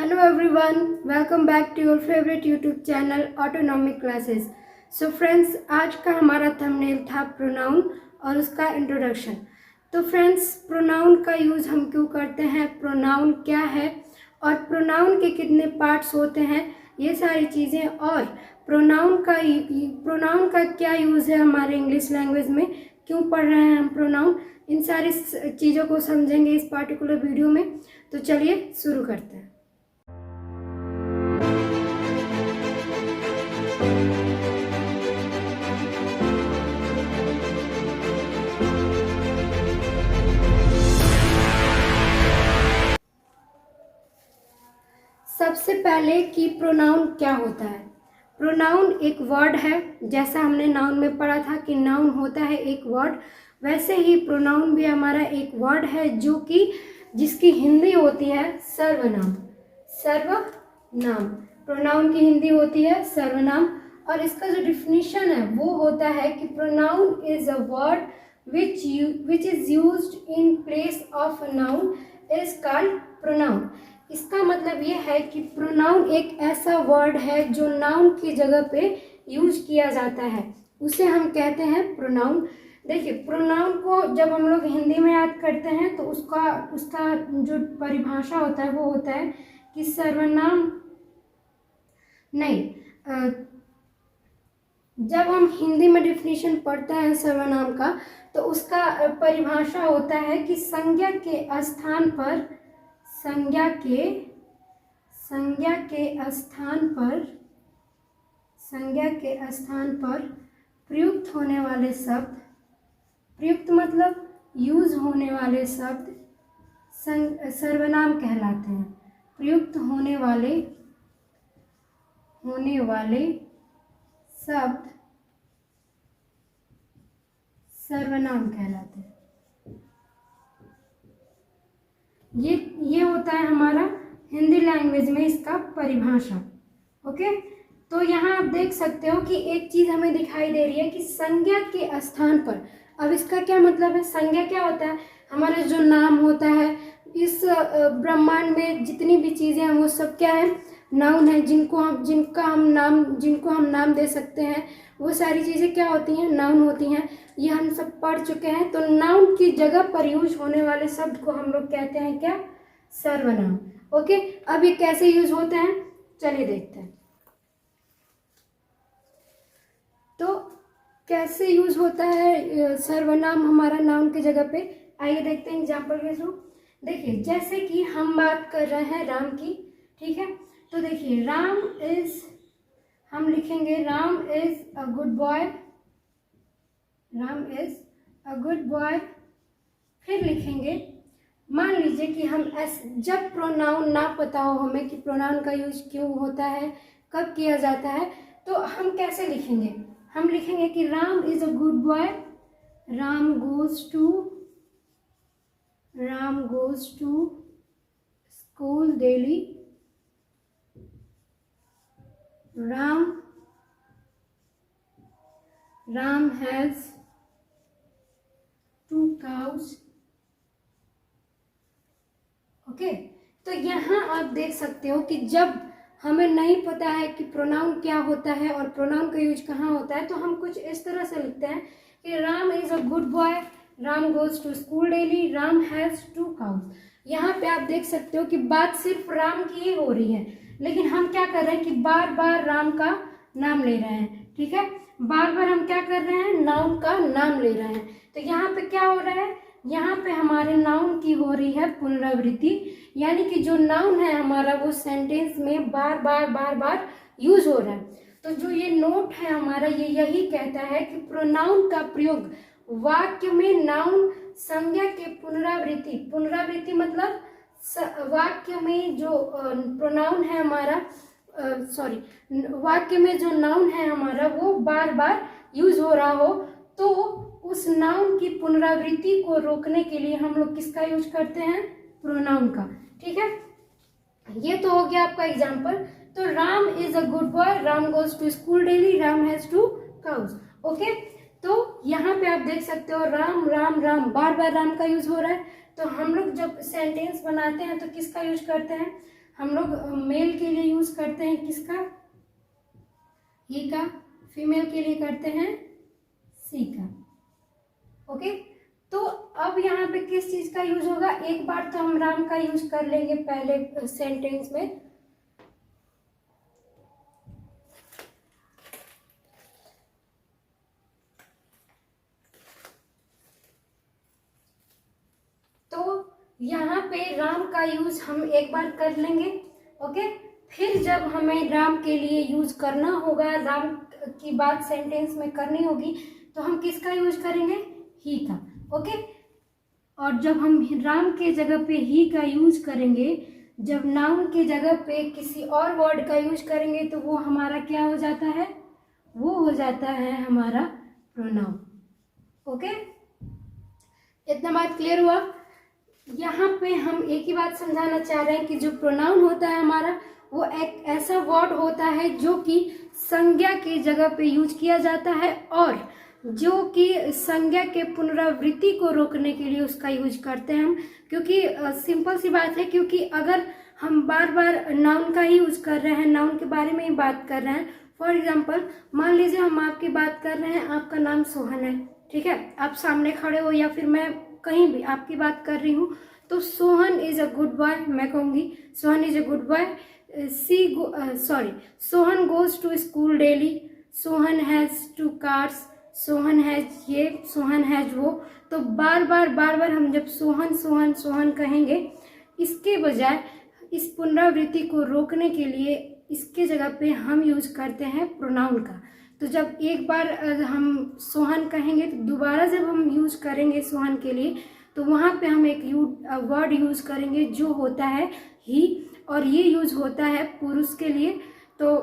Hello everyone, welcome back to your favorite YouTube channel Autonomic Classes. So friends, आज का हमारा thumbnail था pronoun और उसका इंट्रोडक्शन। तो फ्रेंड्स, प्रोनाउन का यूज़ हम क्यों करते हैं, प्रोनाउन क्या है और प्रोनाउन के कितने पार्ट्स होते हैं, ये सारी चीज़ें और प्रोनाउन का क्या यूज़ है हमारे इंग्लिश लैंग्वेज में, क्यों पढ़ रहे हैं हम प्रोनाउन, इन सारी चीज़ों को समझेंगे इस पार्टिकुलर वीडियो में। तो चलिए शुरू करते हैं। सबसे पहले कि प्रोनाउन क्या होता है। प्रोनाउन एक वर्ड है, जैसा हमने नाउन में पढ़ा था कि नाउन होता है एक वर्ड, वैसे ही प्रोनाउन भी हमारा एक वर्ड है जो कि जिसकी हिंदी होती है सर्वनाम। सर्वनाम प्रोनाउन की हिंदी होती है सर्वनाम। और इसका जो डिफिनीशन है वो होता है कि pronoun is a word which is used in place of a noun is called pronoun. इसका मतलब ये है कि प्रोनाउन एक ऐसा वर्ड है जो नाउन की जगह पे यूज किया जाता है, उसे हम कहते हैं प्रोनाउन। देखिए, प्रोनाउन को जब हम लोग हिंदी में याद करते हैं तो उसका जो परिभाषा होता है वो होता है कि सर्वनाम नहीं, जब हम हिंदी में डिफिनीशन पढ़ते हैं सर्वनाम का तो उसका परिभाषा होता है कि संज्ञा के स्थान पर प्रयुक्त होने वाले शब्द, प्रयुक्त मतलब यूज होने वाले शब्द सर्वनाम कहलाते हैं। प्रयुक्त होने वाले शब्द सर्वनाम कहलाते हैं। ये होता है हमारा हिंदी लैंग्वेज में इसका परिभाषा। ओके, तो यहाँ आप देख सकते हो कि एक चीज़ हमें दिखाई दे रही है कि संज्ञा के स्थान पर। अब इसका क्या मतलब है? संज्ञा क्या होता है? हमारा जो नाम होता है, इस ब्रह्मांड में जितनी भी चीज़ें हैं वो सब क्या है? नाउन है, जिनको हम नाम दे सकते हैं। वो सारी चीज़ें क्या होती हैं? नाउन होती हैं। ये हम सब पढ़ चुके हैं। तो नाउन की जगह पर यूज होने वाले शब्द को हम लोग कहते हैं क्या? सर्वनाम। ओके, अब ये कैसे यूज होते हैं चलिए देखते हैं। तो कैसे यूज होता है सर्वनाम हमारा नाउन की जगह पे, आइए देखते हैं एग्जाम्पल के थ्रू। देखिए, जैसे कि हम बात कर रहे हैं राम की, ठीक है। तो देखिए, हम लिखेंगे Ram is a good boy. फिर लिखेंगे, मान लीजिए कि हम जब प्रोनाउन ना पता हो हमें कि प्रोनाउन का यूज क्यों होता है, कब किया जाता है, तो हम कैसे लिखेंगे? हम लिखेंगे कि Ram is a good boy, Ram goes to school daily, Ram has 2 cows। Okay, तो यहाँ आप देख सकते हो कि जब हमें नहीं पता है कि प्रोनाउन क्या होता है और प्रोनाउन का यूज कहाँ होता है, तो हम कुछ इस तरह से लिखते हैं कि Ram is a good boy, Ram goes to school daily, Ram has 2 cows। यहाँ पे आप देख सकते हो कि बात सिर्फ राम की ही हो रही है, लेकिन हम क्या कर रहे हैं कि बार बार राम का नाम ले रहे हैं। ठीक है, बार बार हम क्या कर रहे हैं? नाउन का नाम ले रहे हैं। तो यहाँ पे क्या हो रहा है? यहाँ पे हमारे नाउन की हो रही है पुनरावृत्ति, यानी कि जो नाउन है हमारा वो सेंटेंस में बार बार यूज हो रहा है। तो जो ये नोट है हमारा, ये यही कहता है कि प्रोनाउन का प्रयोग वाक्य में नाउन संज्ञा के पुनरावृत्ति मतलब वाक्य में जो प्रोनाउन है हमारा, वाक्य में जो नाउन है हमारा वो बार बार यूज हो रहा हो, तो उस नाउन की पुनरावृत्ति को रोकने के लिए हम लोग किसका यूज करते हैं? प्रोनाउन का। ठीक है, ये तो हो गया आपका एग्जाम्पल। तो Ram is a good boy, Ram goes to school daily, Ram has 2 cows। Okay, तो यहाँ पे आप देख सकते हो राम राम राम, बार बार राम का यूज हो रहा है। तो हम लोग जब सेंटेंस बनाते हैं तो किसका यूज करते हैं? हम लोग मेल के लिए यूज करते हैं किसका, ही का, फीमेल के लिए करते हैं सी का। ओके, तो अब यहाँ पे किस चीज का यूज होगा, एक बार तो हम राम का यूज कर लेंगे पहले सेंटेंस में। तो यहाँ पे राम का यूज हम एक बार कर लेंगे। ओके, फिर जब हमें राम के लिए यूज करना होगा, राम की बात सेंटेंस में करनी होगी, तो हम किसका यूज करेंगे, ही का। ओके, और जब हम राम के जगह पे ही का यूज करेंगे, जब नाउन के जगह पे किसी और वर्ड का यूज करेंगे, तो वो हमारा क्या हो जाता है, वो हो जाता है हमारा प्रोनाउन। ओके, इतना बात क्लियर हुआ। यहाँ पे हम एक ही बात समझाना चाह रहे हैं कि जो प्रोनाउन होता है हमारा, वो एक ऐसा वर्ड होता है जो कि संज्ञा की जगह पे यूज किया जाता है, और जो कि संज्ञा के पुनरावृत्ति को रोकने के लिए उसका यूज करते हैं हम। क्योंकि सिंपल सी बात है, क्योंकि अगर हम बार बार नाउन का ही यूज कर रहे हैं, नाउन के बारे में ही बात कर रहे हैं, फॉर एग्जाम्पल मान लीजिए हम आपकी बात कर रहे हैं, आपका नाम सोहन है, ठीक है, आप सामने खड़े हो या फिर मैं कहीं भी आपकी बात कर रही हूँ, तो Sohan is a good boy, मैं कहूंगी Sohan is a good boy. Sohan goes to school daily, Sohan has 2 cars, Sohan has ये, सोहन हैज वो। तो बार बार हम जब सोहन सोहन सोहन कहेंगे, इसके बजाय इस पुनरावृत्ति को रोकने के लिए इसके जगह पे हम यूज करते हैं प्रोनाउन का। तो जब एक बार हम सोहन कहेंगे, तो दोबारा जब हम यूज करेंगे सोहन के लिए, तो वहाँ पे हम एक वर्ड यूज करेंगे जो होता है ही, और ये यूज होता है पुरुष के लिए। तो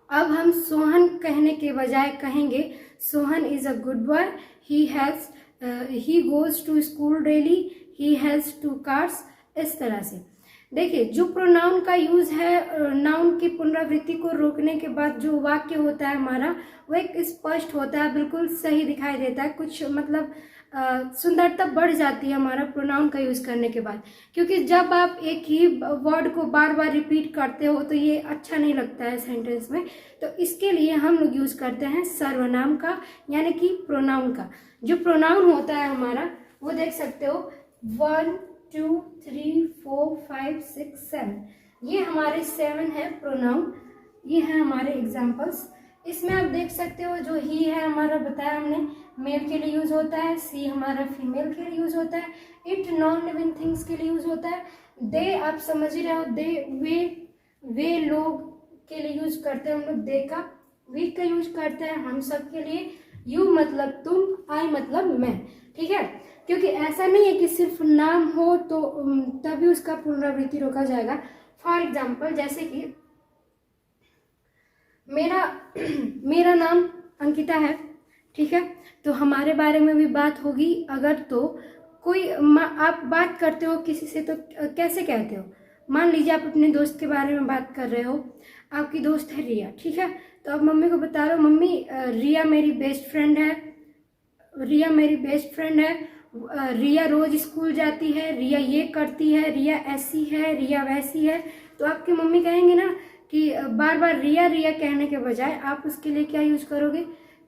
अब हम सोहन कहने के बजाय कहेंगे Sohan is a good boy, he goes to school daily, he has 2 cars. इस तरह से देखिए, जो प्रोनाउन का यूज है नाउन की पुनरावृत्ति को रोकने के बाद जो वाक्य होता है हमारा, वो एक स्पष्ट होता है, बिल्कुल सही दिखाई देता है, कुछ मतलब सुंदरता बढ़ जाती है हमारा प्रोनाउन का यूज करने के बाद। क्योंकि जब आप एक ही वर्ड को बार बार रिपीट करते हो तो ये अच्छा नहीं लगता है सेंटेंस में। तो इसके लिए हम लोग यूज करते हैं सर्वनाम का, यानी कि प्रोनाउन का। जो प्रोनाउन होता है हमारा, वो देख सकते हो 1 2 3 4 5 6 7, ये हमारे 7 है प्रोनाउन। ये है हमारे एग्जाम्पल्स। इसमें आप देख सकते हो जो ही है हमारा, बताया हमने, मेल के लिए यूज होता है, सी हमारा फीमेल के लिए यूज होता है, इट नॉन लिविंग थिंग्स के लिए यूज होता है, दे आप समझ ही रहे हो, दे वे लोग के लिए यूज करते हैं हम लोग दे का, वी का यूज करते हैं हम सब के लिए, यू मतलब तुम, आई मतलब मैं, ठीक है। क्योंकि ऐसा नहीं है कि सिर्फ नाम हो तो तभी उसका पुनरावृत्ति रोका जाएगा। फॉर एग्जाम्पल जैसे कि मेरा नाम अंकिता है, ठीक है, तो हमारे बारे में भी बात होगी। अगर तो कोई आप बात करते हो किसी से, तो कैसे कहते हो, मान लीजिए आप अपने दोस्त के बारे में बात कर रहे हो, आपकी दोस्त है रिया, ठीक है, तो आप मम्मी को बता रहे हो, मम्मी रिया मेरी बेस्ट फ्रेंड है, रिया मेरी बेस्ट फ्रेंड है, रिया रोज स्कूल जाती है, रिया ये करती है, रिया ऐसी है, रिया वैसी है। तो आपकी मम्मी कहेंगे ना कि बार बार रिया रिया कहने के बजाय आप उसके लिए क्या यूज करोगे,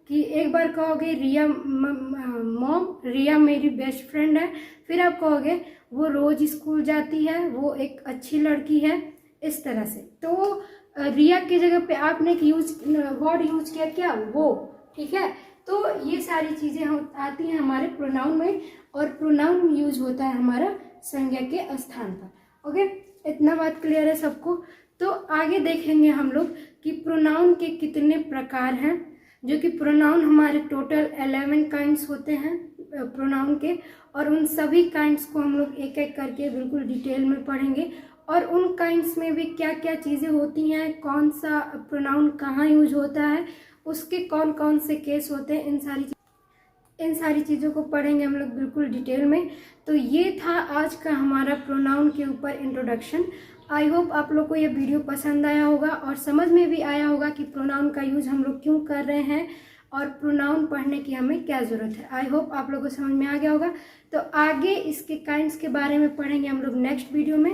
कि एक बार कहोगे रिया मॉम, रिया मेरी बेस्ट फ्रेंड है, फिर आप कहोगे वो रोज स्कूल जाती है, वो एक अच्छी लड़की है, इस तरह से। तो रिया की जगह पे आपने वर्ड यूज किया क्या, वो, ठीक है। तो ये सारी चीजें आती हैं हमारे प्रोनाउन में, और प्रोनाउन यूज होता है हमारा संज्ञा के स्थान पर। ओके, इतना बात क्लियर है सबको। तो आगे देखेंगे हम लोग कि प्रोनाउन के कितने प्रकार हैं, जो कि प्रोनाउन हमारे टोटल 11 काइंड्स होते हैं प्रोनाउन के, और उन सभी काइंड्स को हम लोग एक एक करके बिल्कुल डिटेल में पढ़ेंगे, और उन काइंड्स में भी क्या क्या चीज़ें होती हैं, कौन सा प्रोनाउन कहाँ यूज होता है, उसके कौन कौन से केस होते हैं, इन सारी चीज़ों को पढ़ेंगे हम लोग बिल्कुल डिटेल में। तो ये था आज का हमारा प्रोनाउन के ऊपर इंट्रोडक्शन। आई होप आप लोग को ये वीडियो पसंद आया होगा और समझ में भी आया होगा कि प्रोनाउन का यूज हम लोग क्यों कर रहे हैं और प्रोनाउन पढ़ने की हमें क्या ज़रूरत है। आई होप आप लोगों को समझ में आ गया होगा। तो आगे इसके काइंड्स के बारे में पढ़ेंगे हम लोग नेक्स्ट वीडियो में।